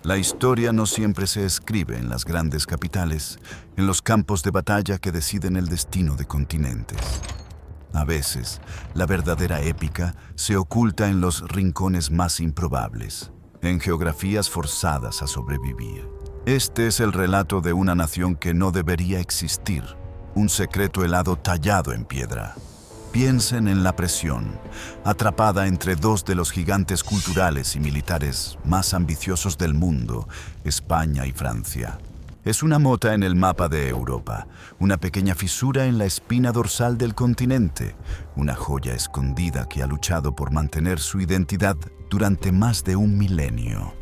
La historia no siempre se escribe en las grandes capitales, en los campos de batalla que deciden el destino de continentes. A veces, la verdadera épica se oculta en los rincones más improbables, en geografías forzadas a sobrevivir. Este es el relato de una nación que no debería existir, un secreto helado tallado en piedra. Piensen en la presión, atrapada entre dos de los gigantes culturales y militares más ambiciosos del mundo, España y Francia. Es una mota en el mapa de Europa, una pequeña fisura en la espina dorsal del continente, una joya escondida que ha luchado por mantener su identidad durante más de un milenio.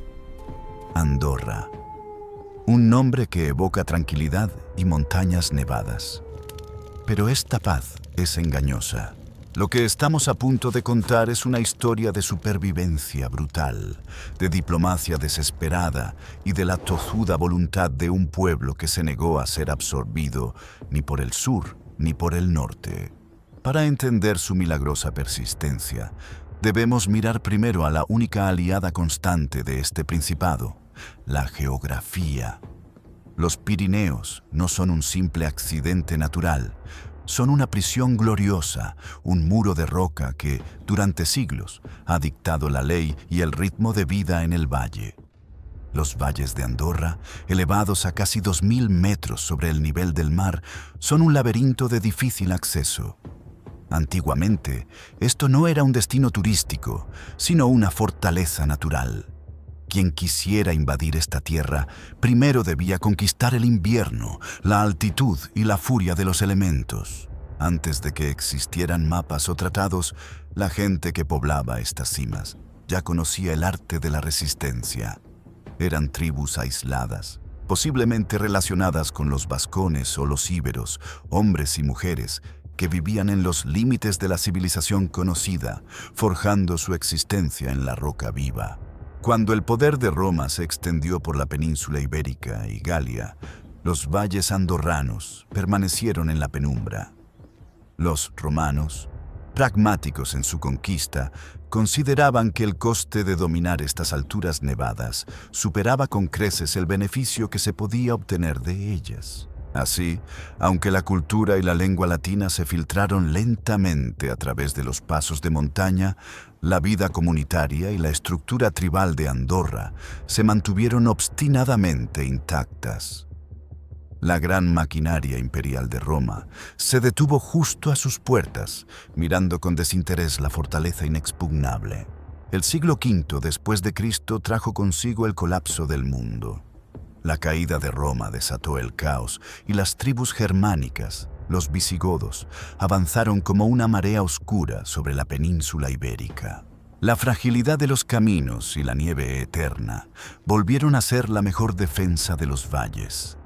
Andorra. Un nombre que evoca tranquilidad y montañas nevadas. Pero esta paz es engañosa. Lo que estamos a punto de contar es una historia de supervivencia brutal, de diplomacia desesperada y de la tozuda voluntad de un pueblo que se negó a ser absorbido ni por el sur ni por el norte. Para entender su milagrosa persistencia, debemos mirar primero a la única aliada constante de este principado, la geografía. Los Pirineos no son un simple accidente natural, son una prisión gloriosa, un muro de roca que, durante siglos, ha dictado la ley y el ritmo de vida en el valle. Los valles de Andorra, elevados a casi 2000 metros sobre el nivel del mar, son un laberinto de difícil acceso. Antiguamente, esto no era un destino turístico, sino una fortaleza natural. Quien quisiera invadir esta tierra, primero debía conquistar el invierno, la altitud y la furia de los elementos. Antes de que existieran mapas o tratados, la gente que poblaba estas cimas ya conocía el arte de la resistencia. Eran tribus aisladas, posiblemente relacionadas con los vascones o los íberos, hombres y mujeres, que vivían en los límites de la civilización conocida, forjando su existencia en la roca viva. Cuando el poder de Roma se extendió por la península ibérica y Galia, los valles andorranos permanecieron en la penumbra. Los romanos, pragmáticos en su conquista, consideraban que el coste de dominar estas alturas nevadas superaba con creces el beneficio que se podía obtener de ellas. Así, aunque la cultura y la lengua latina se filtraron lentamente a través de los pasos de montaña, la vida comunitaria y la estructura tribal de Andorra se mantuvieron obstinadamente intactas. La gran maquinaria imperial de Roma se detuvo justo a sus puertas, mirando con desinterés la fortaleza inexpugnable. El siglo V después de Cristo trajo consigo el colapso del mundo. La caída de Roma desató el caos y las tribus germánicas, los visigodos, avanzaron como una marea oscura sobre la península ibérica. La fragilidad de los caminos y la nieve eterna volvieron a ser la mejor defensa de los valles.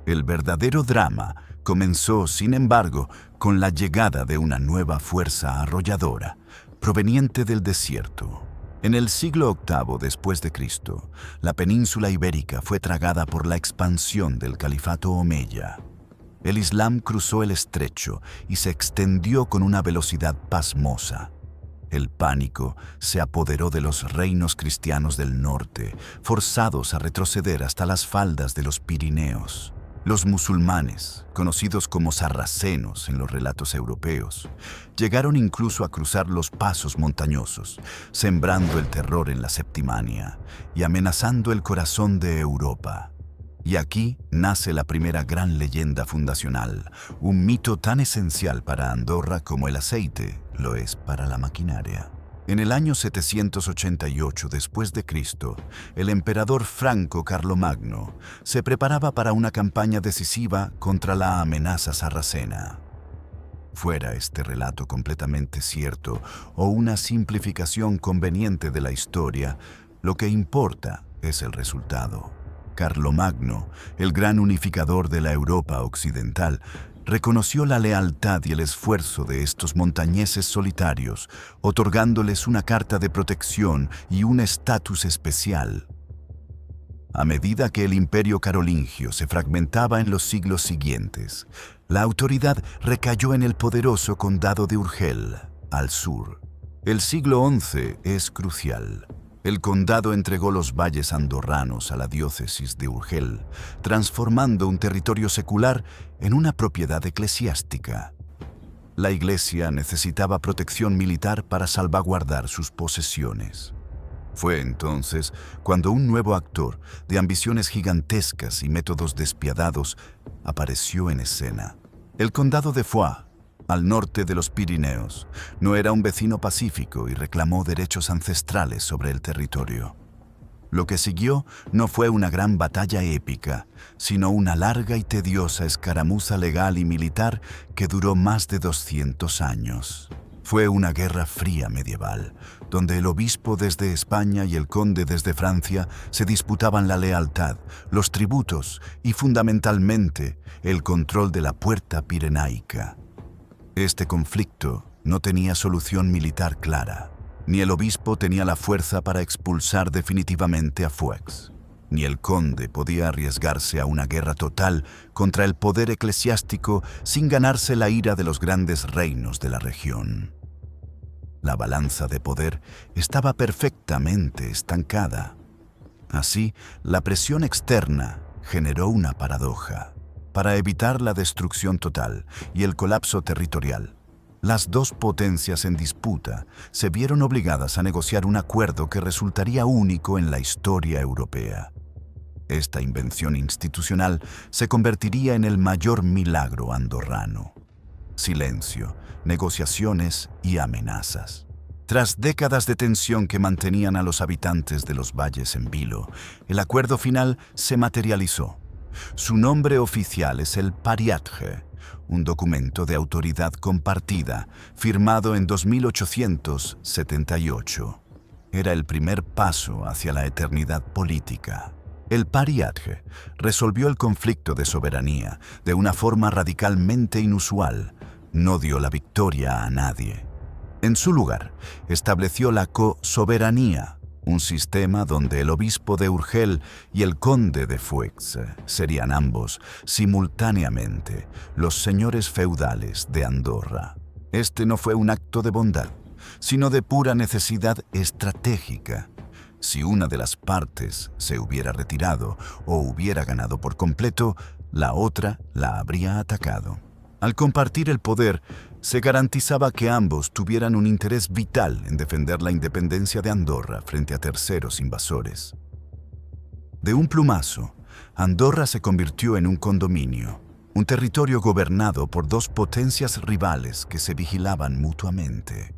El verdadero drama comenzó, sin embargo, con la llegada de una nueva fuerza arrolladora, proveniente del desierto. En el siglo VIII después de Cristo, la península ibérica fue tragada por la expansión del califato omeya. El Islam cruzó el estrecho y se extendió con una velocidad pasmosa. El pánico se apoderó de los reinos cristianos del norte, forzados a retroceder hasta las faldas de los Pirineos. Los musulmanes, conocidos como sarracenos en los relatos europeos, llegaron incluso a cruzar los pasos montañosos, sembrando el terror en la Septimania y amenazando el corazón de Europa. Y aquí nace la primera gran leyenda fundacional, un mito tan esencial para Andorra como el aceite lo es para la maquinaria. En el año 788 después de Cristo, el emperador franco Carlomagno se preparaba para una campaña decisiva contra la amenaza sarracena. Fuera este relato completamente cierto o una simplificación conveniente de la historia, lo que importa es el resultado. Carlomagno, el gran unificador de la Europa occidental, reconoció la lealtad y el esfuerzo de estos montañeses solitarios, otorgándoles una carta de protección y un estatus especial. A medida que el imperio carolingio se fragmentaba en los siglos siguientes, la autoridad recayó en el poderoso condado de Urgel, al sur. El siglo XI es crucial. El condado entregó los valles andorranos a la diócesis de Urgel, transformando un territorio secular en una propiedad eclesiástica. La iglesia necesitaba protección militar para salvaguardar sus posesiones. Fue entonces cuando un nuevo actor, de ambiciones gigantescas y métodos despiadados, apareció en escena. El condado de Foix, al norte de los Pirineos, no era un vecino pacífico y reclamó derechos ancestrales sobre el territorio. Lo que siguió no fue una gran batalla épica, sino una larga y tediosa escaramuza legal y militar que duró más de 200 años. Fue una guerra fría medieval, donde el obispo desde España y el conde desde Francia se disputaban la lealtad, los tributos y, fundamentalmente, el control de la puerta pirenaica. Este conflicto no tenía solución militar clara. Ni el obispo tenía la fuerza para expulsar definitivamente a Foix, ni el conde podía arriesgarse a una guerra total contra el poder eclesiástico sin ganarse la ira de los grandes reinos de la región. La balanza de poder estaba perfectamente estancada. Así, la presión externa generó una paradoja. Para evitar la destrucción total y el colapso territorial, las dos potencias en disputa se vieron obligadas a negociar un acuerdo que resultaría único en la historia europea. Esta invención institucional se convertiría en el mayor milagro andorrano. Silencio, negociaciones y amenazas. Tras décadas de tensión que mantenían a los habitantes de los valles en vilo, el acuerdo final se materializó. Su nombre oficial es el Pariatge, un documento de autoridad compartida, firmado en 2878. Era el primer paso hacia la eternidad política. El Pariatge resolvió el conflicto de soberanía de una forma radicalmente inusual. No dio la victoria a nadie. En su lugar, estableció la cosoberanía, un sistema donde el obispo de Urgel y el conde de Foix serían ambos, simultáneamente, los señores feudales de Andorra. Este no fue un acto de bondad, sino de pura necesidad estratégica. Si una de las partes se hubiera retirado o hubiera ganado por completo, la otra la habría atacado. Al compartir el poder, se garantizaba que ambos tuvieran un interés vital en defender la independencia de Andorra frente a terceros invasores. De un plumazo, Andorra se convirtió en un condominio, un territorio gobernado por dos potencias rivales que se vigilaban mutuamente.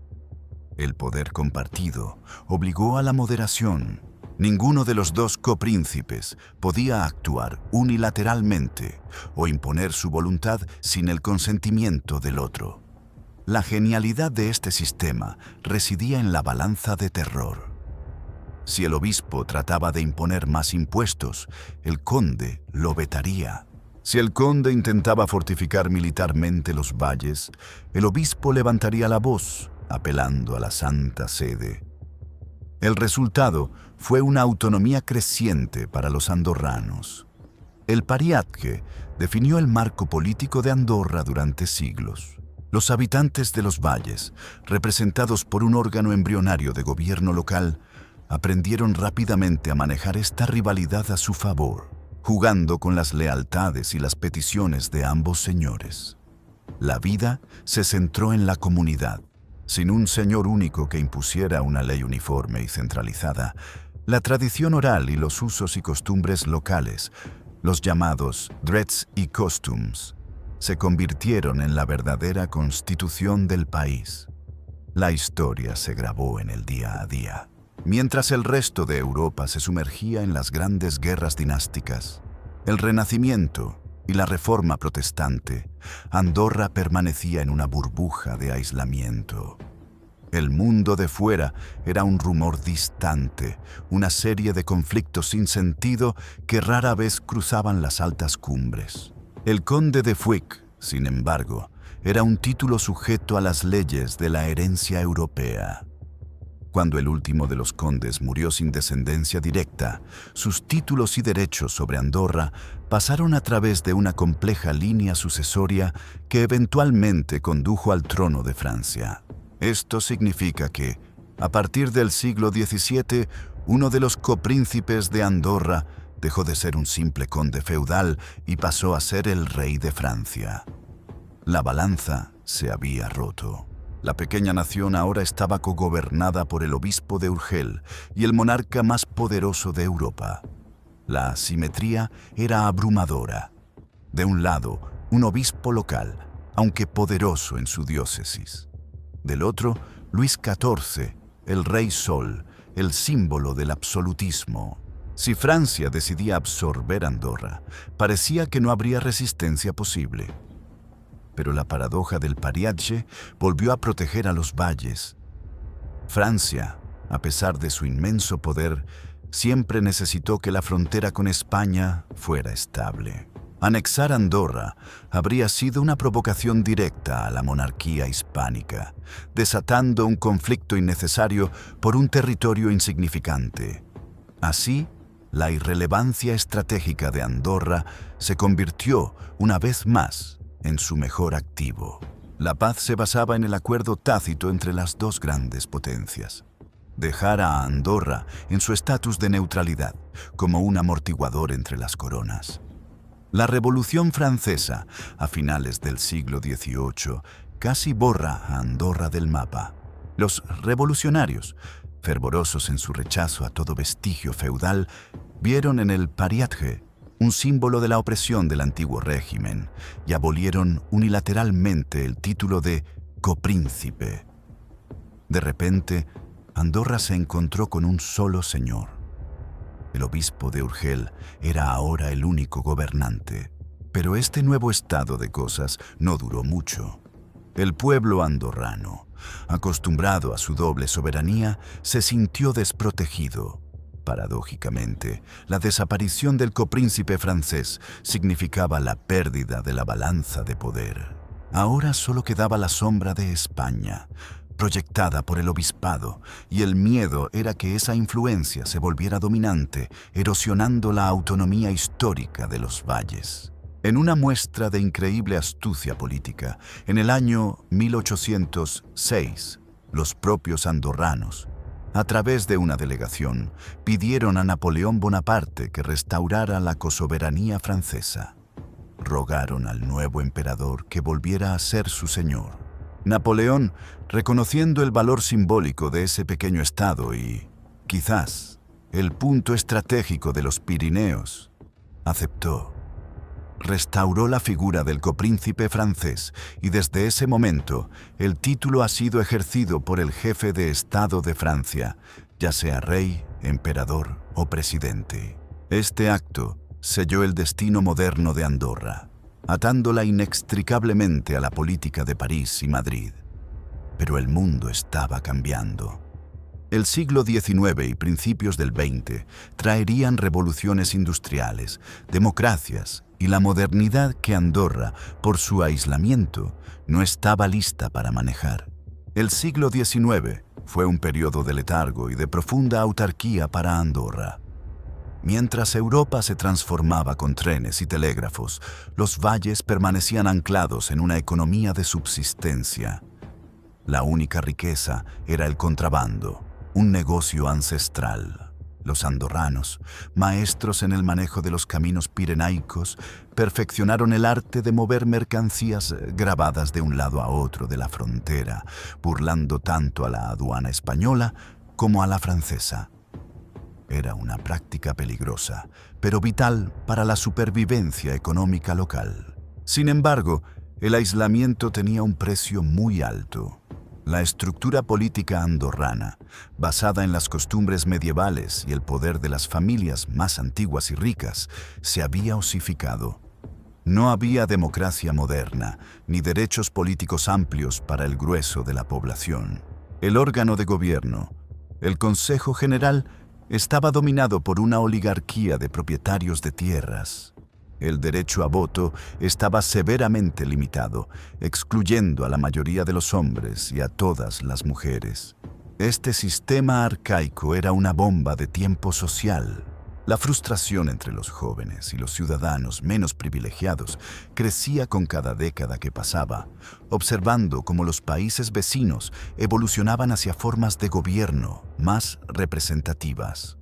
El poder compartido obligó a la moderación. Ninguno de los dos copríncipes podía actuar unilateralmente o imponer su voluntad sin el consentimiento del otro. La genialidad de este sistema residía en la balanza de terror. Si el obispo trataba de imponer más impuestos, el conde lo vetaría. Si el conde intentaba fortificar militarmente los valles, el obispo levantaría la voz, apelando a la Santa Sede. El resultado fue una autonomía creciente para los andorranos. El Pariatge definió el marco político de Andorra durante siglos. Los habitantes de los valles, representados por un órgano embrionario de gobierno local, aprendieron rápidamente a manejar esta rivalidad a su favor, jugando con las lealtades y las peticiones de ambos señores. La vida se centró en la comunidad. Sin un señor único que impusiera una ley uniforme y centralizada, la tradición oral y los usos y costumbres locales, los llamados drets y costumes, se convirtieron en la verdadera constitución del país. La historia se grabó en el día a día. Mientras el resto de Europa se sumergía en las grandes guerras dinásticas, el Renacimiento y la Reforma protestante, Andorra permanecía en una burbuja de aislamiento. El mundo de fuera era un rumor distante, una serie de conflictos sin sentido que rara vez cruzaban las altas cumbres. El conde de Foix, sin embargo, era un título sujeto a las leyes de la herencia europea. Cuando el último de los condes murió sin descendencia directa, sus títulos y derechos sobre Andorra pasaron a través de una compleja línea sucesoria que eventualmente condujo al trono de Francia. Esto significa que, a partir del siglo XVII, Uno de los copríncipes de Andorra dejó de ser un simple conde feudal y pasó a ser el rey de Francia. La balanza se había roto. La pequeña nación ahora estaba cogobernada por el obispo de Urgel y el monarca más poderoso de Europa. La asimetría era abrumadora. De un lado, un obispo local, aunque poderoso en su diócesis. Del otro, Luis XIV, el Rey Sol, el símbolo del absolutismo. Si Francia decidía absorber Andorra, parecía que no habría resistencia posible. Pero la paradoja del pariatge volvió a proteger a los valles. Francia, a pesar de su inmenso poder, siempre necesitó que la frontera con España fuera estable. Anexar Andorra habría sido una provocación directa a la monarquía hispánica, desatando un conflicto innecesario por un territorio insignificante. Así, la irrelevancia estratégica de Andorra se convirtió, una vez más, en su mejor activo. La paz se basaba en el acuerdo tácito entre las dos grandes potencias. Dejar a Andorra en su estatus de neutralidad, como un amortiguador entre las coronas. La Revolución Francesa, a finales del siglo XVIII, casi borra a Andorra del mapa. Los revolucionarios, fervorosos en su rechazo a todo vestigio feudal, vieron en el pariatge un símbolo de la opresión del antiguo régimen y abolieron unilateralmente el título de copríncipe. De repente, Andorra se encontró con un solo señor. El obispo de Urgel era ahora el único gobernante, pero este nuevo estado de cosas no duró mucho. El pueblo andorrano, acostumbrado a su doble soberanía, se sintió desprotegido. Paradójicamente, la desaparición del copríncipe francés significaba la pérdida de la balanza de poder. Ahora solo quedaba la sombra de España, proyectada por el obispado, y el miedo era que esa influencia se volviera dominante, erosionando la autonomía histórica de los valles. En una muestra de increíble astucia política, en el año 1806, los propios andorranos, a través de una delegación, pidieron a Napoleón Bonaparte que restaurara la cosoberanía francesa. Rogaron al nuevo emperador que volviera a ser su señor. Napoleón, reconociendo el valor simbólico de ese pequeño estado y, quizás, el punto estratégico de los Pirineos, aceptó. Restauró la figura del copríncipe francés y desde ese momento el título ha sido ejercido por el jefe de Estado de Francia, ya sea rey, emperador o presidente. Este acto selló el destino moderno de Andorra, atándola inextricablemente a la política de París y Madrid. Pero el mundo estaba cambiando. El siglo XIX y principios del XX traerían revoluciones industriales, democracias y la modernidad que Andorra, por su aislamiento, no estaba lista para manejar. El siglo XIX fue un periodo de letargo y de profunda autarquía para Andorra. Mientras Europa se transformaba con trenes y telégrafos, los valles permanecían anclados en una economía de subsistencia. La única riqueza era el contrabando, un negocio ancestral. Los andorranos, maestros en el manejo de los caminos pirenaicos, perfeccionaron el arte de mover mercancías grabadas de un lado a otro de la frontera, burlando tanto a la aduana española como a la francesa. Era una práctica peligrosa, pero vital para la supervivencia económica local. Sin embargo, el aislamiento tenía un precio muy alto. La estructura política andorrana, basada en las costumbres medievales y el poder de las familias más antiguas y ricas, se había osificado. No había democracia moderna, ni derechos políticos amplios para el grueso de la población. El órgano de gobierno, el Consejo General, estaba dominado por una oligarquía de propietarios de tierras. El derecho a voto estaba severamente limitado, excluyendo a la mayoría de los hombres y a todas las mujeres. Este sistema arcaico era una bomba de tiempo social. La frustración entre los jóvenes y los ciudadanos menos privilegiados crecía con cada década que pasaba, observando cómo los países vecinos evolucionaban hacia formas de gobierno más representativas.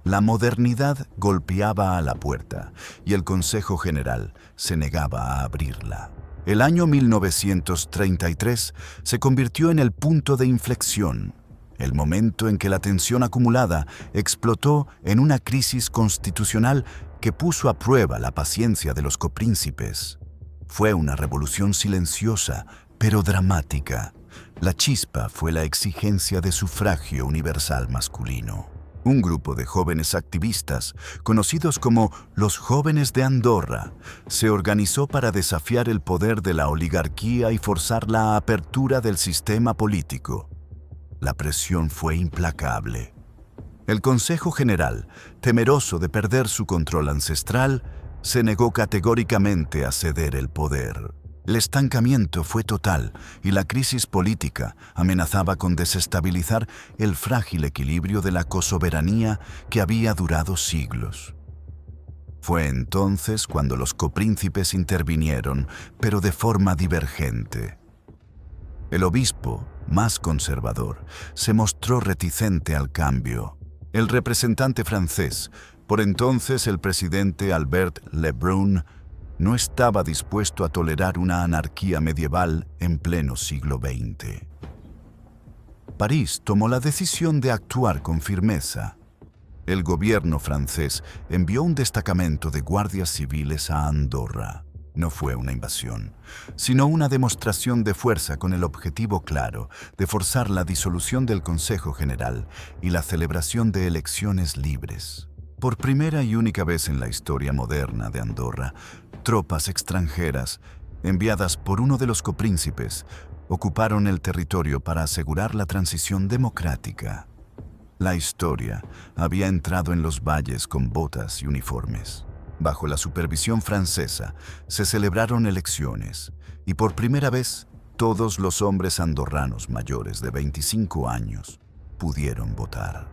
La modernidad golpeaba a la puerta y el Consejo General se negaba a abrirla. El año 1933 se convirtió en el punto de inflexión, el momento en que la tensión acumulada explotó en una crisis constitucional que puso a prueba la paciencia de los copríncipes. Fue una revolución silenciosa, pero dramática. La chispa fue la exigencia de sufragio universal masculino. Un grupo de jóvenes activistas, conocidos como los Jóvenes de Andorra, se organizó para desafiar el poder de la oligarquía y forzar la apertura del sistema político. La presión fue implacable. El Consejo General, temeroso de perder su control ancestral, se negó categóricamente a ceder el poder. El estancamiento fue total y la crisis política amenazaba con desestabilizar el frágil equilibrio de la cosoberanía que había durado siglos. Fue entonces cuando los copríncipes intervinieron, pero de forma divergente. El obispo, más conservador, se mostró reticente al cambio. El representante francés, por entonces el presidente Albert Lebrun, no estaba dispuesto a tolerar una anarquía medieval en pleno siglo XX. París tomó la decisión de actuar con firmeza. El gobierno francés envió un destacamento de guardias civiles a Andorra. No fue una invasión, sino una demostración de fuerza con el objetivo claro de forzar la disolución del Consejo General y la celebración de elecciones libres. Por primera y única vez en la historia moderna de Andorra, tropas extranjeras, enviadas por uno de los copríncipes, ocuparon el territorio para asegurar la transición democrática. La historia había entrado en los valles con botas y uniformes. Bajo la supervisión francesa, se celebraron elecciones y por primera vez todos los hombres andorranos mayores de 25 años pudieron votar.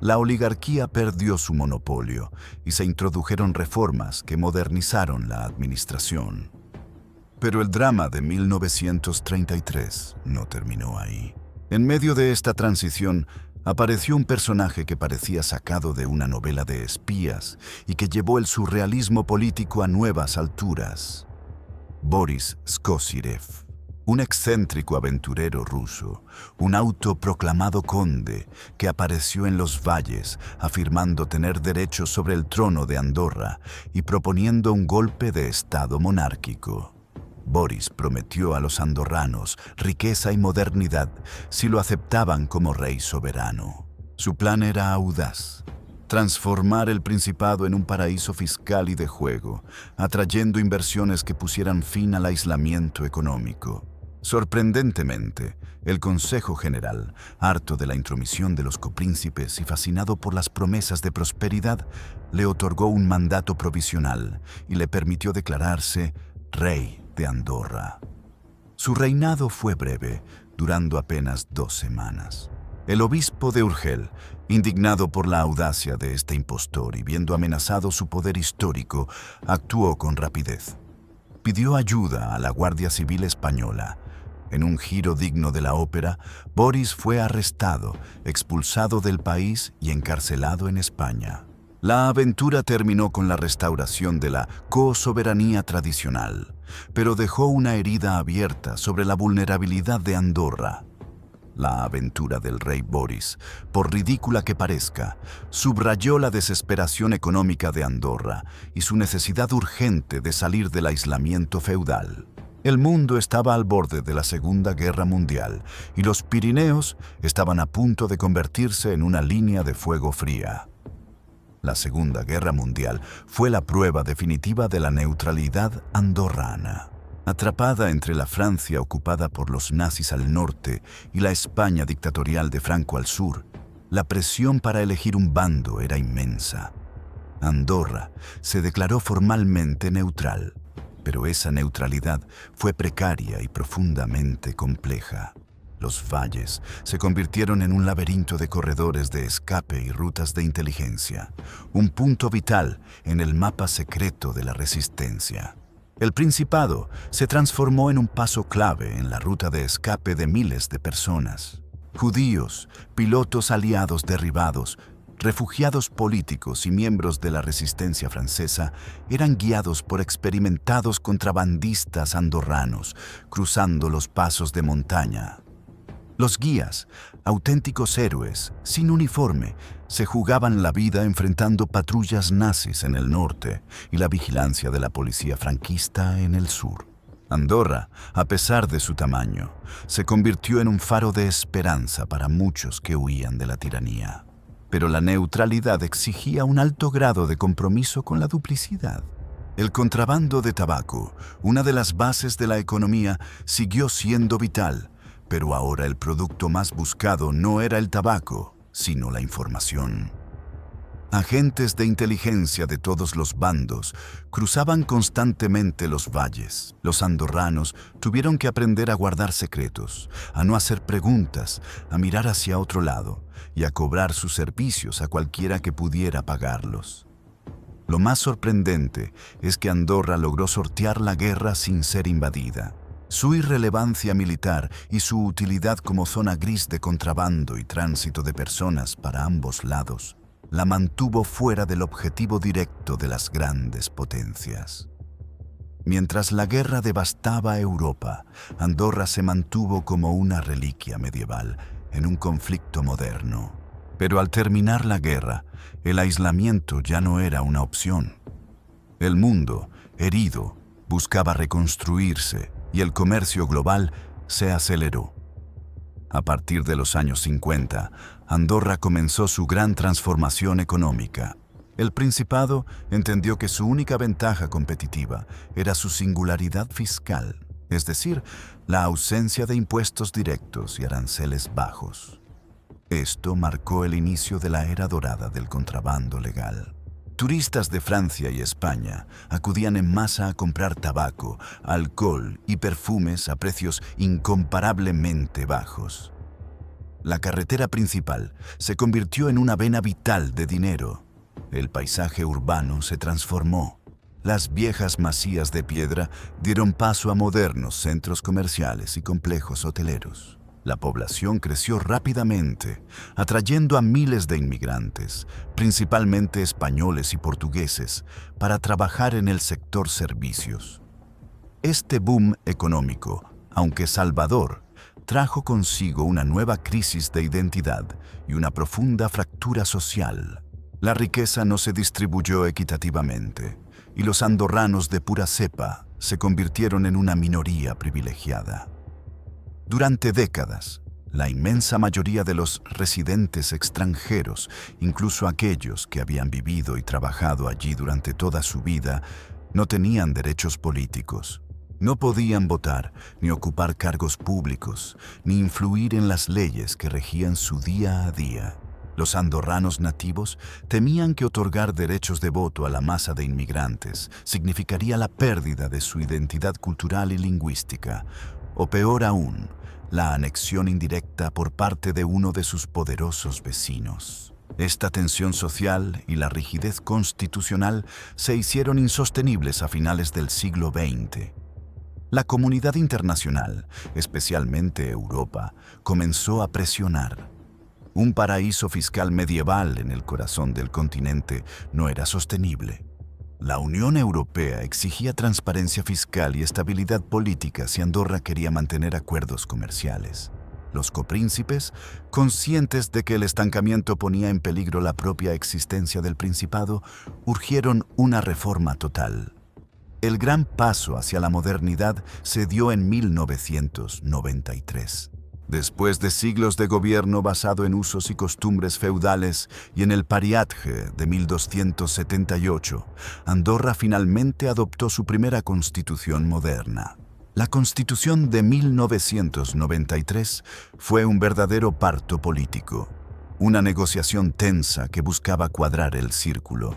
La oligarquía perdió su monopolio y se introdujeron reformas que modernizaron la administración. Pero el drama de 1933 no terminó ahí. En medio de esta transición, apareció un personaje que parecía sacado de una novela de espías y que llevó el surrealismo político a nuevas alturas. Boris Skosirev, un excéntrico aventurero ruso, un autoproclamado conde que apareció en los valles afirmando tener derechos sobre el trono de Andorra y proponiendo un golpe de estado monárquico. Boris prometió a los andorranos riqueza y modernidad si lo aceptaban como rey soberano. Su plan era audaz: transformar el principado en un paraíso fiscal y de juego, atrayendo inversiones que pusieran fin al aislamiento económico. Sorprendentemente, el Consejo General, harto de la intromisión de los copríncipes y fascinado por las promesas de prosperidad, le otorgó un mandato provisional y le permitió declararse rey de Andorra. Su reinado fue breve, durando apenas 2 semanas. El obispo de Urgel, indignado por la audacia de este impostor y viendo amenazado su poder histórico, actuó con rapidez. Pidió ayuda a la Guardia Civil española. En un giro digno de la ópera, Boris fue arrestado, expulsado del país y encarcelado en España. La aventura terminó con la restauración de la cosoberanía tradicional, pero dejó una herida abierta sobre la vulnerabilidad de Andorra. La aventura del rey Boris, por ridícula que parezca, subrayó la desesperación económica de Andorra y su necesidad urgente de salir del aislamiento feudal. El mundo estaba al borde de la Segunda Guerra Mundial y los Pirineos estaban a punto de convertirse en una línea de fuego fría. La Segunda Guerra Mundial fue la prueba definitiva de la neutralidad andorrana. Atrapada entre la Francia ocupada por los nazis al norte y la España dictatorial de Franco al sur, la presión para elegir un bando era inmensa. Andorra se declaró formalmente neutral, pero esa neutralidad fue precaria y profundamente compleja. Los valles se convirtieron en un laberinto de corredores de escape y rutas de inteligencia, un punto vital en el mapa secreto de la resistencia. El Principado se transformó en un paso clave en la ruta de escape de miles de personas. Judíos, pilotos aliados derribados, refugiados políticos y miembros de la resistencia francesa eran guiados por experimentados contrabandistas andorranos, cruzando los pasos de montaña. Los guías, auténticos héroes, sin uniforme, se jugaban la vida enfrentando patrullas nazis en el norte y la vigilancia de la policía franquista en el sur. Andorra, a pesar de su tamaño, se convirtió en un faro de esperanza para muchos que huían de la tiranía. Pero la neutralidad exigía un alto grado de compromiso con la duplicidad. El contrabando de tabaco, una de las bases de la economía, siguió siendo vital, pero ahora el producto más buscado no era el tabaco, sino la información. Agentes de inteligencia de todos los bandos cruzaban constantemente los valles. Los andorranos tuvieron que aprender a guardar secretos, a no hacer preguntas, a mirar hacia otro lado y a cobrar sus servicios a cualquiera que pudiera pagarlos. Lo más sorprendente es que Andorra logró sortear la guerra sin ser invadida. Su irrelevancia militar y su utilidad como zona gris de contrabando y tránsito de personas para ambos lados la mantuvo fuera del objetivo directo de las grandes potencias. Mientras la guerra devastaba Europa, Andorra se mantuvo como una reliquia medieval en un conflicto moderno. Pero al terminar la guerra, el aislamiento ya no era una opción. El mundo, herido, buscaba reconstruirse y el comercio global se aceleró. A partir de los años 50, Andorra comenzó su gran transformación económica. El Principado entendió que su única ventaja competitiva era su singularidad fiscal, es decir, la ausencia de impuestos directos y aranceles bajos. Esto marcó el inicio de la era dorada del contrabando legal. Turistas de Francia y España acudían en masa a comprar tabaco, alcohol y perfumes a precios incomparablemente bajos. La carretera principal se convirtió en una vena vital de dinero. El paisaje urbano se transformó. Las viejas masías de piedra dieron paso a modernos centros comerciales y complejos hoteleros. La población creció rápidamente, atrayendo a miles de inmigrantes, principalmente españoles y portugueses, para trabajar en el sector servicios. Este boom económico, aunque salvador, trajo consigo una nueva crisis de identidad y una profunda fractura social. La riqueza no se distribuyó equitativamente, y los andorranos de pura cepa se convirtieron en una minoría privilegiada. Durante décadas, la inmensa mayoría de los residentes extranjeros, incluso aquellos que habían vivido y trabajado allí durante toda su vida, no tenían derechos políticos. No podían votar, ni ocupar cargos públicos, ni influir en las leyes que regían su día a día. Los andorranos nativos temían que otorgar derechos de voto a la masa de inmigrantes significaría la pérdida de su identidad cultural y lingüística, o peor aún, la anexión indirecta por parte de uno de sus poderosos vecinos. Esta tensión social y la rigidez constitucional se hicieron insostenibles a finales del siglo XX. La comunidad internacional, especialmente Europa, comenzó a presionar. Un paraíso fiscal medieval en el corazón del continente no era sostenible. La Unión Europea exigía transparencia fiscal y estabilidad política si Andorra quería mantener acuerdos comerciales. Los copríncipes, conscientes de que el estancamiento ponía en peligro la propia existencia del Principado, urgieron una reforma total. El gran paso hacia la modernidad se dio en 1993. Después de siglos de gobierno basado en usos y costumbres feudales y en el pariatge de 1278, Andorra finalmente adoptó su primera constitución moderna. La Constitución de 1993 fue un verdadero parto político, una negociación tensa que buscaba cuadrar el círculo,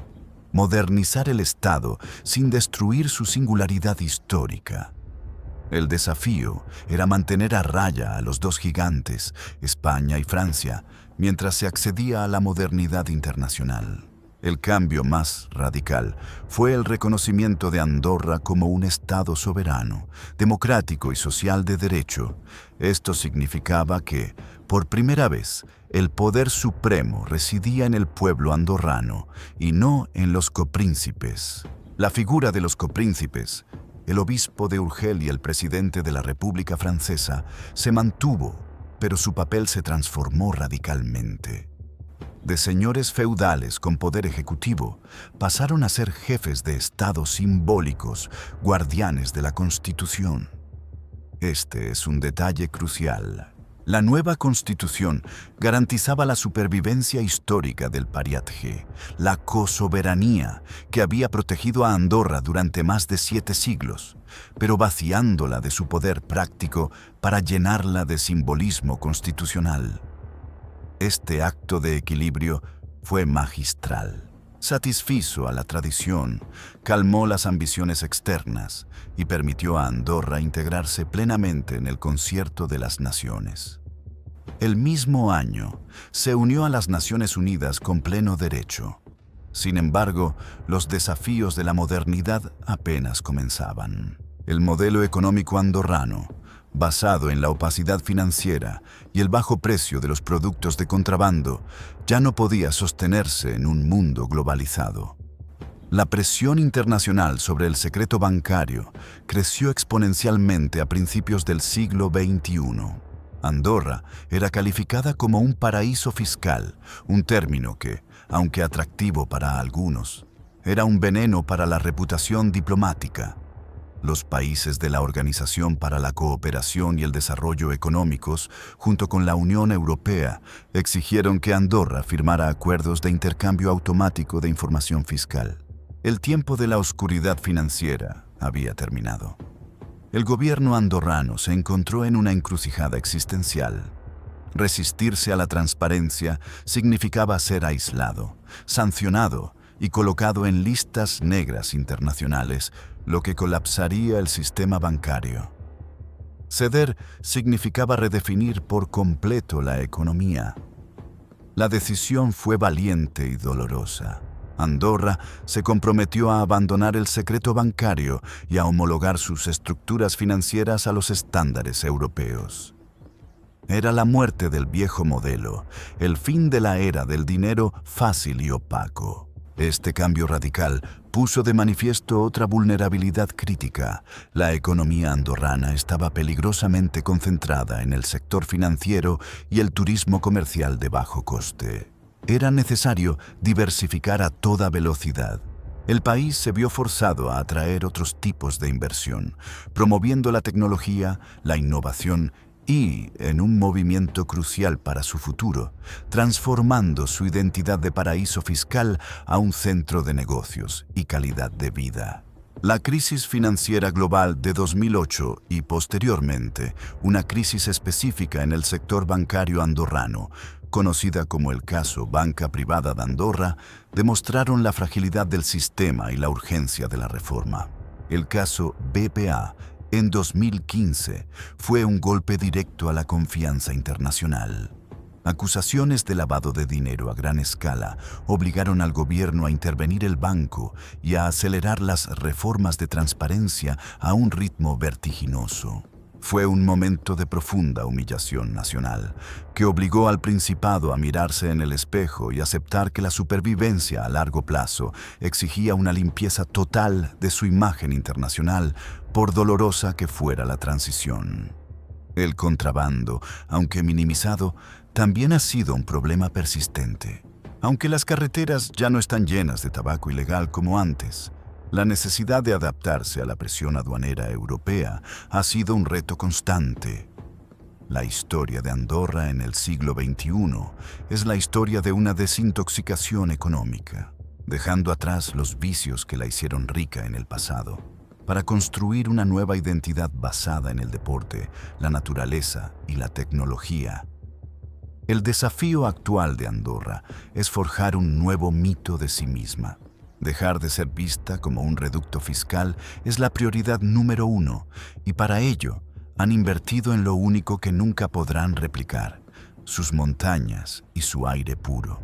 modernizar el Estado sin destruir su singularidad histórica. El desafío era mantener a raya a los dos gigantes, España y Francia, mientras se accedía a la modernidad internacional. El cambio más radical fue el reconocimiento de Andorra como un Estado soberano, democrático y social de derecho. Esto significaba que, por primera vez, el poder supremo residía en el pueblo andorrano y no en los copríncipes. La figura de los copríncipes, el obispo de Urgel y el presidente de la República Francesa, se mantuvo, pero su papel se transformó radicalmente. De señores feudales con poder ejecutivo, pasaron a ser jefes de Estado simbólicos, guardianes de la Constitución. Este es un detalle crucial. La nueva Constitución garantizaba la supervivencia histórica del pariatge, la cosoberanía que había protegido a Andorra durante más de 7 siglos, pero vaciándola de su poder práctico para llenarla de simbolismo constitucional. Este acto de equilibrio fue magistral. Satisfizo a la tradición, calmó las ambiciones externas y permitió a Andorra integrarse plenamente en el concierto de las naciones. El mismo año, se unió a las Naciones Unidas con pleno derecho. Sin embargo, los desafíos de la modernidad apenas comenzaban. El modelo económico andorrano, basado en la opacidad financiera y el bajo precio de los productos de contrabando, ya no podía sostenerse en un mundo globalizado. La presión internacional sobre el secreto bancario creció exponencialmente a principios del siglo XXI. Andorra era calificada como un paraíso fiscal, un término que, aunque atractivo para algunos, era un veneno para la reputación diplomática. Los países de la Organización para la Cooperación y el Desarrollo Económicos, junto con la Unión Europea, exigieron que Andorra firmara acuerdos de intercambio automático de información fiscal. El tiempo de la oscuridad financiera había terminado. El gobierno andorrano se encontró en una encrucijada existencial. Resistirse a la transparencia significaba ser aislado, sancionado y colocado en listas negras internacionales, lo que colapsaría el sistema bancario. Ceder significaba redefinir por completo la economía. La decisión fue valiente y dolorosa. Andorra se comprometió a abandonar el secreto bancario y a homologar sus estructuras financieras a los estándares europeos. Era la muerte del viejo modelo, el fin de la era del dinero fácil y opaco. Este cambio radical puso de manifiesto otra vulnerabilidad crítica. La economía andorrana estaba peligrosamente concentrada en el sector financiero y el turismo comercial de bajo coste. Era necesario diversificar a toda velocidad. El país se vio forzado a atraer otros tipos de inversión, promoviendo la tecnología, la innovación y, en un movimiento crucial para su futuro, transformando su identidad de paraíso fiscal a un centro de negocios y calidad de vida. La crisis financiera global de 2008 y, posteriormente, una crisis específica en el sector bancario andorrano, conocida como el caso Banca Privada de Andorra, demostraron la fragilidad del sistema y la urgencia de la reforma. El caso BPA, en 2015, fue un golpe directo a la confianza internacional. Acusaciones de lavado de dinero a gran escala obligaron al gobierno a intervenir el banco y a acelerar las reformas de transparencia a un ritmo vertiginoso. Fue un momento de profunda humillación nacional, que obligó al Principado a mirarse en el espejo y aceptar que la supervivencia a largo plazo exigía una limpieza total de su imagen internacional, por dolorosa que fuera la transición. El contrabando, aunque minimizado, también ha sido un problema persistente. Aunque las carreteras ya no están llenas de tabaco ilegal como antes, la necesidad de adaptarse a la presión aduanera europea ha sido un reto constante. La historia de Andorra en el siglo XXI es la historia de una desintoxicación económica, dejando atrás los vicios que la hicieron rica en el pasado, para construir una nueva identidad basada en el deporte, la naturaleza y la tecnología. El desafío actual de Andorra es forjar un nuevo mito de sí misma. Dejar de ser vista como un reducto fiscal es la prioridad número uno, y para ello han invertido en lo único que nunca podrán replicar: sus montañas y su aire puro.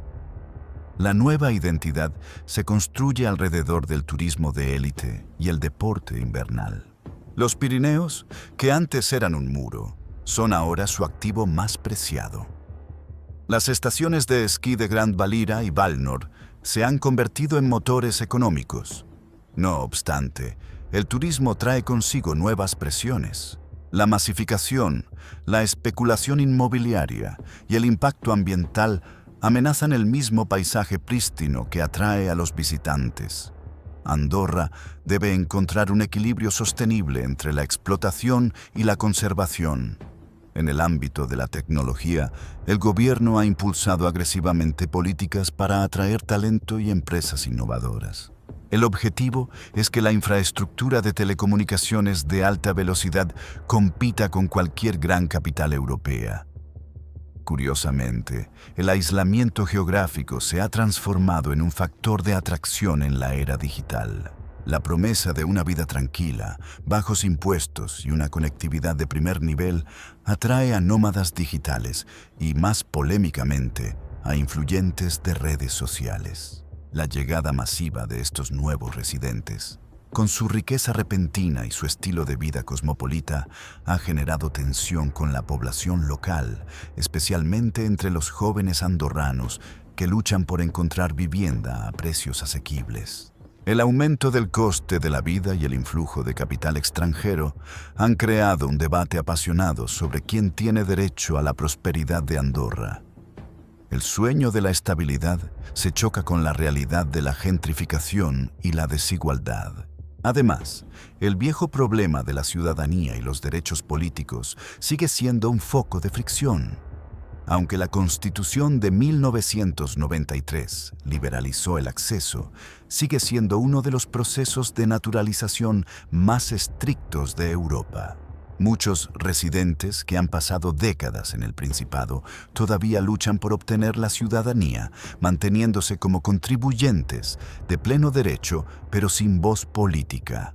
La nueva identidad se construye alrededor del turismo de élite y el deporte invernal. Los Pirineos, que antes eran un muro, son ahora su activo más preciado. Las estaciones de esquí de Grand Valira y Valnor se han convertido en motores económicos. No obstante, el turismo trae consigo nuevas presiones. La masificación, la especulación inmobiliaria y el impacto ambiental amenazan el mismo paisaje prístino que atrae a los visitantes. Andorra debe encontrar un equilibrio sostenible entre la explotación y la conservación. En el ámbito de la tecnología, el gobierno ha impulsado agresivamente políticas para atraer talento y empresas innovadoras. El objetivo es que la infraestructura de telecomunicaciones de alta velocidad compita con cualquier gran capital europea. Curiosamente, el aislamiento geográfico se ha transformado en un factor de atracción en la era digital. La promesa de una vida tranquila, bajos impuestos y una conectividad de primer nivel atrae a nómadas digitales y, más polémicamente, a influyentes de redes sociales. La llegada masiva de estos nuevos residentes, con su riqueza repentina y su estilo de vida cosmopolita, ha generado tensión con la población local, especialmente entre los jóvenes andorranos que luchan por encontrar vivienda a precios asequibles. El aumento del coste de la vida y el influjo de capital extranjero han creado un debate apasionado sobre quién tiene derecho a la prosperidad de Andorra. El sueño de la estabilidad se choca con la realidad de la gentrificación y la desigualdad. Además, el viejo problema de la ciudadanía y los derechos políticos sigue siendo un foco de fricción. Aunque la Constitución de 1993 liberalizó el acceso, sigue siendo uno de los procesos de naturalización más estrictos de Europa. Muchos residentes que han pasado décadas en el Principado todavía luchan por obtener la ciudadanía, manteniéndose como contribuyentes de pleno derecho, pero sin voz política.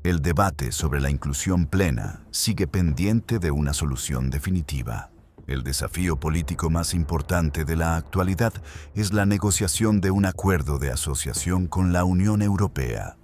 El debate sobre la inclusión plena sigue pendiente de una solución definitiva. El desafío político más importante de la actualidad es la negociación de un acuerdo de asociación con la Unión Europea.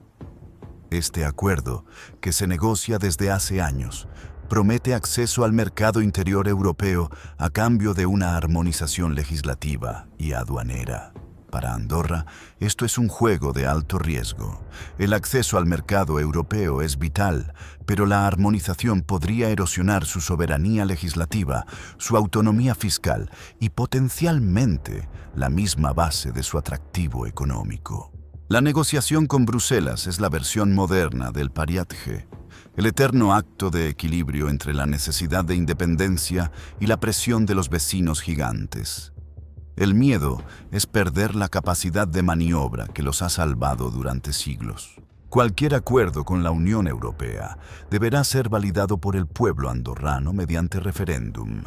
Este acuerdo, que se negocia desde hace años, promete acceso al mercado interior europeo a cambio de una armonización legislativa y aduanera. Para Andorra, esto es un juego de alto riesgo. El acceso al mercado europeo es vital, pero la armonización podría erosionar su soberanía legislativa, su autonomía fiscal y potencialmente la misma base de su atractivo económico. La negociación con Bruselas es la versión moderna del pariatge, el eterno acto de equilibrio entre la necesidad de independencia y la presión de los vecinos gigantes. El miedo es perder la capacidad de maniobra que los ha salvado durante siglos. Cualquier acuerdo con la Unión Europea deberá ser validado por el pueblo andorrano mediante referéndum.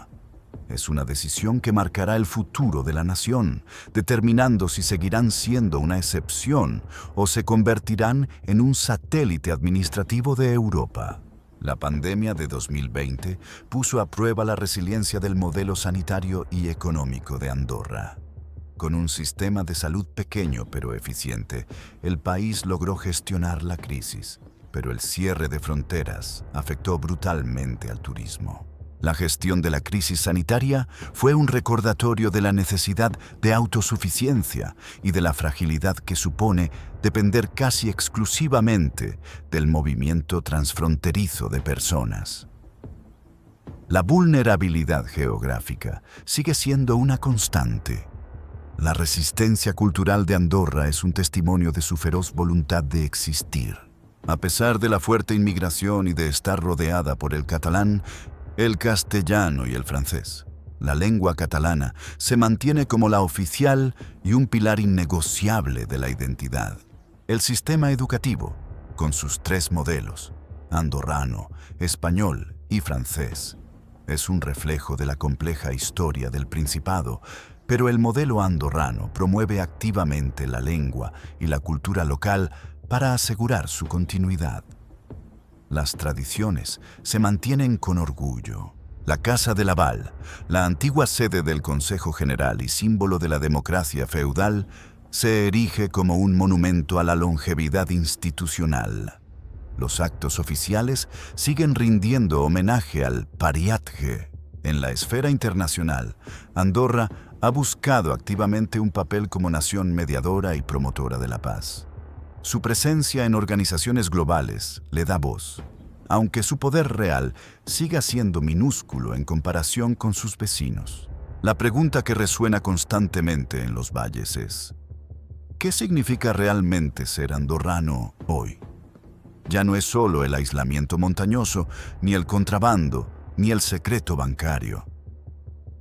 Es una decisión que marcará el futuro de la nación, determinando si seguirán siendo una excepción o se convertirán en un satélite administrativo de Europa. La pandemia de 2020 puso a prueba la resiliencia del modelo sanitario y económico de Andorra. Con un sistema de salud pequeño pero eficiente, el país logró gestionar la crisis, pero el cierre de fronteras afectó brutalmente al turismo. La gestión de la crisis sanitaria fue un recordatorio de la necesidad de autosuficiencia y de la fragilidad que supone depender casi exclusivamente del movimiento transfronterizo de personas. La vulnerabilidad geográfica sigue siendo una constante. La resistencia cultural de Andorra es un testimonio de su feroz voluntad de existir. A pesar de la fuerte inmigración y de estar rodeada por el catalán, el castellano y el francés, la lengua catalana se mantiene como la oficial y un pilar innegociable de la identidad. El sistema educativo, con sus tres modelos, andorrano, español y francés, es un reflejo de la compleja historia del Principado, Pero el modelo andorrano promueve activamente la lengua y la cultura local para asegurar su continuidad. Las tradiciones se mantienen con orgullo. La Casa de Laval, la antigua sede del Consejo General y símbolo de la democracia feudal, se erige como un monumento a la longevidad institucional. Los actos oficiales siguen rindiendo homenaje al pariatge. En la esfera internacional, Andorra ha buscado activamente un papel como nación mediadora y promotora de la paz. Su presencia en organizaciones globales le da voz, aunque su poder real siga siendo minúsculo en comparación con sus vecinos. La pregunta que resuena constantemente en los valles es: ¿qué significa realmente ser andorrano hoy? Ya no es solo el aislamiento montañoso, ni el contrabando, ni el secreto bancario.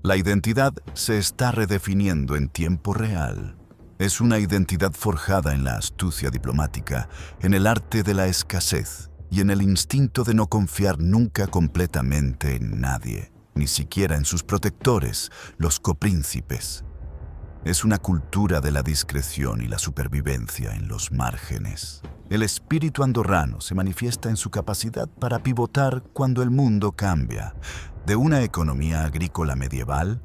La identidad se está redefiniendo en tiempo real. Es una identidad forjada en la astucia diplomática, en el arte de la escasez y en el instinto de no confiar nunca completamente en nadie, ni siquiera en sus protectores, los copríncipes. Es una cultura de la discreción y la supervivencia en los márgenes. El espíritu andorrano se manifiesta en su capacidad para pivotar cuando el mundo cambia, de una economía agrícola medieval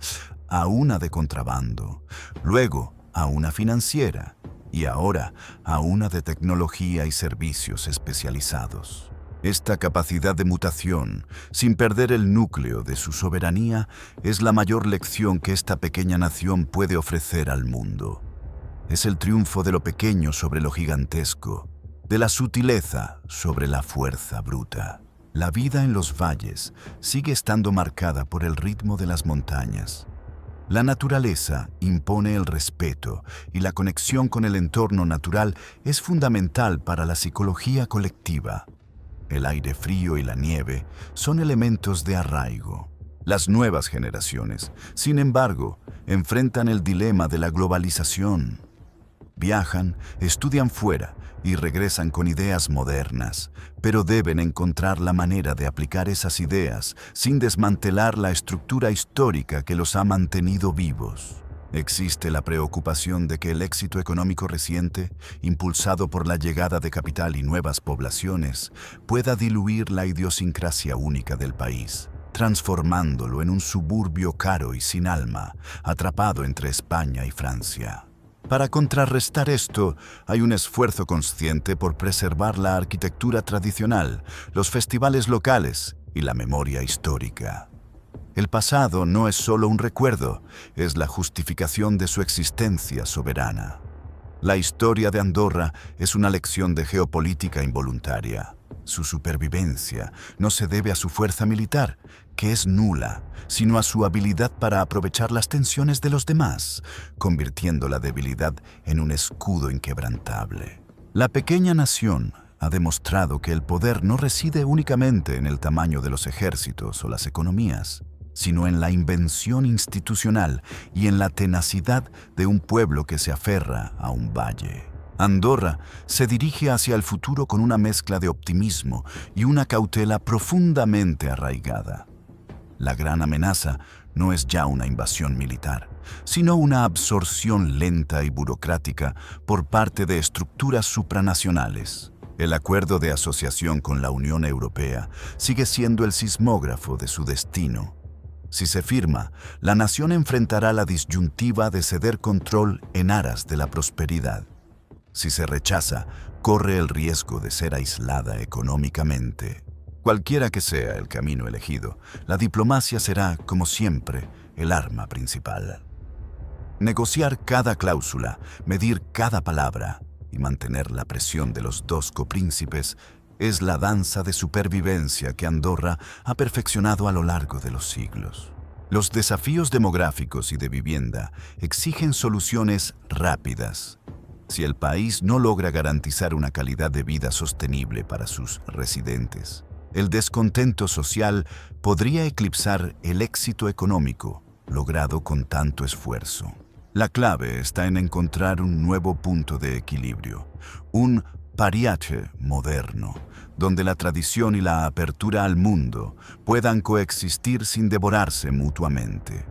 a una de contrabando, luego a una financiera y ahora a una de tecnología y servicios especializados. Esta capacidad de mutación, sin perder el núcleo de su soberanía, es la mayor lección que esta pequeña nación puede ofrecer al mundo. Es el triunfo de lo pequeño sobre lo gigantesco, de la sutileza sobre la fuerza bruta. La vida en los valles sigue estando marcada por el ritmo de las montañas. La naturaleza impone el respeto y la conexión con el entorno natural es fundamental para la psicología colectiva. El aire frío y la nieve son elementos de arraigo. Las nuevas generaciones, sin embargo, enfrentan el dilema de la globalización. Viajan, estudian fuera y regresan con ideas modernas, pero deben encontrar la manera de aplicar esas ideas sin desmantelar la estructura histórica que los ha mantenido vivos. Existe la preocupación de que el éxito económico reciente, impulsado por la llegada de capital y nuevas poblaciones, pueda diluir la idiosincrasia única del país, transformándolo en un suburbio caro y sin alma, atrapado entre España y Francia. Para contrarrestar esto, hay un esfuerzo consciente por preservar la arquitectura tradicional, los festivales locales y la memoria histórica. El pasado no es solo un recuerdo, es la justificación de su existencia soberana. La historia de Andorra es una lección de geopolítica involuntaria. Su supervivencia no se debe a su fuerza militar, que es nula, sino a su habilidad para aprovechar las tensiones de los demás, convirtiendo la debilidad en un escudo inquebrantable. La pequeña nación ha demostrado que el poder no reside únicamente en el tamaño de los ejércitos o las economías, sino en la invención institucional y en la tenacidad de un pueblo que se aferra a un valle. Andorra se dirige hacia el futuro con una mezcla de optimismo y una cautela profundamente arraigada. La gran amenaza no es ya una invasión militar, sino una absorción lenta y burocrática por parte de estructuras supranacionales. El acuerdo de asociación con la Unión Europea sigue siendo el sismógrafo de su destino. Si se firma, la nación enfrentará la disyuntiva de ceder control en aras de la prosperidad. Si se rechaza, corre el riesgo de ser aislada económicamente. Cualquiera que sea el camino elegido, la diplomacia será, como siempre, el arma principal. Negociar cada cláusula, medir cada palabra y mantener la presión de los dos copríncipes es la danza de supervivencia que Andorra ha perfeccionado a lo largo de los siglos. Los desafíos demográficos y de vivienda exigen soluciones rápidas. Si el país no logra garantizar una calidad de vida sostenible para sus residentes, el descontento social podría eclipsar el éxito económico logrado con tanto esfuerzo. La clave está en encontrar un nuevo punto de equilibrio, un pariatge moderno, donde la tradición y la apertura al mundo puedan coexistir sin devorarse mutuamente.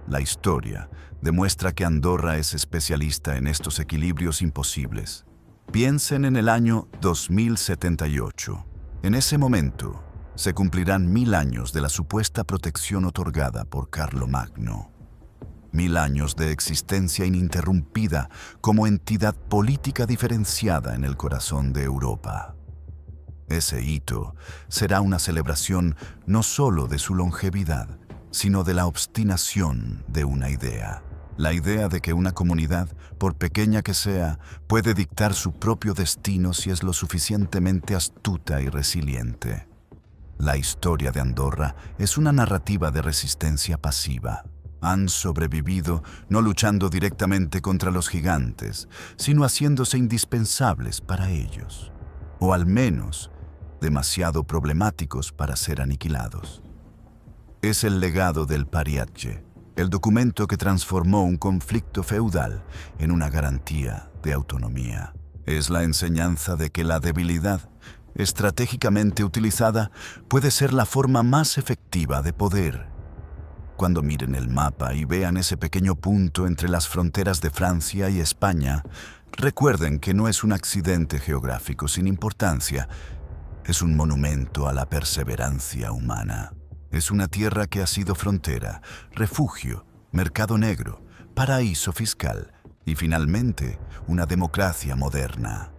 La historia demuestra que Andorra es especialista en estos equilibrios imposibles. Piensen en el año 2078. En ese momento, se cumplirán 1000 años de la supuesta protección otorgada por Carlomagno. 1000 años de existencia ininterrumpida como entidad política diferenciada en el corazón de Europa. Ese hito será una celebración no solo de su longevidad, sino de la obstinación de una idea. La idea de que una comunidad, por pequeña que sea, puede dictar su propio destino si es lo suficientemente astuta y resiliente. La historia de Andorra es una narrativa de resistencia pasiva. Han sobrevivido no luchando directamente contra los gigantes, sino haciéndose indispensables para ellos, o al menos demasiado problemáticos para ser aniquilados. Es el legado del Pariatge, el documento que transformó un conflicto feudal en una garantía de autonomía. Es la enseñanza de que la debilidad, estratégicamente utilizada, puede ser la forma más efectiva de poder. Cuando miren el mapa y vean ese pequeño punto entre las fronteras de Francia y España, recuerden que no es un accidente geográfico sin importancia, es un monumento a la perseverancia humana. Es una tierra que ha sido frontera, refugio, mercado negro, paraíso fiscal y finalmente una democracia moderna.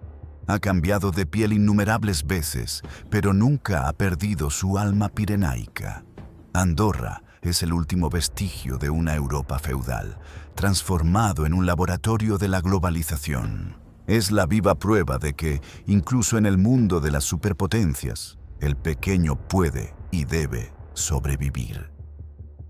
Ha cambiado de piel innumerables veces, pero nunca ha perdido su alma pirenaica. Andorra es el último vestigio de una Europa feudal, transformado en un laboratorio de la globalización. Es la viva prueba de que, incluso en el mundo de las superpotencias, el pequeño puede y debe sobrevivir.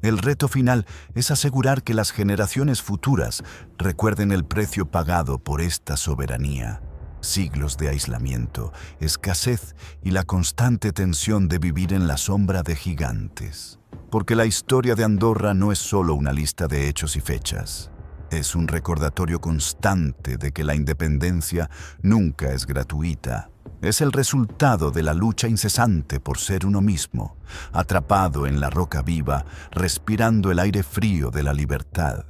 El reto final es asegurar que las generaciones futuras recuerden el precio pagado por esta soberanía. Siglos de aislamiento, escasez y la constante tensión de vivir en la sombra de gigantes. Porque la historia de Andorra no es solo una lista de hechos y fechas. Es un recordatorio constante de que la independencia nunca es gratuita. Es el resultado de la lucha incesante por ser uno mismo, atrapado en la roca viva, respirando el aire frío de la libertad.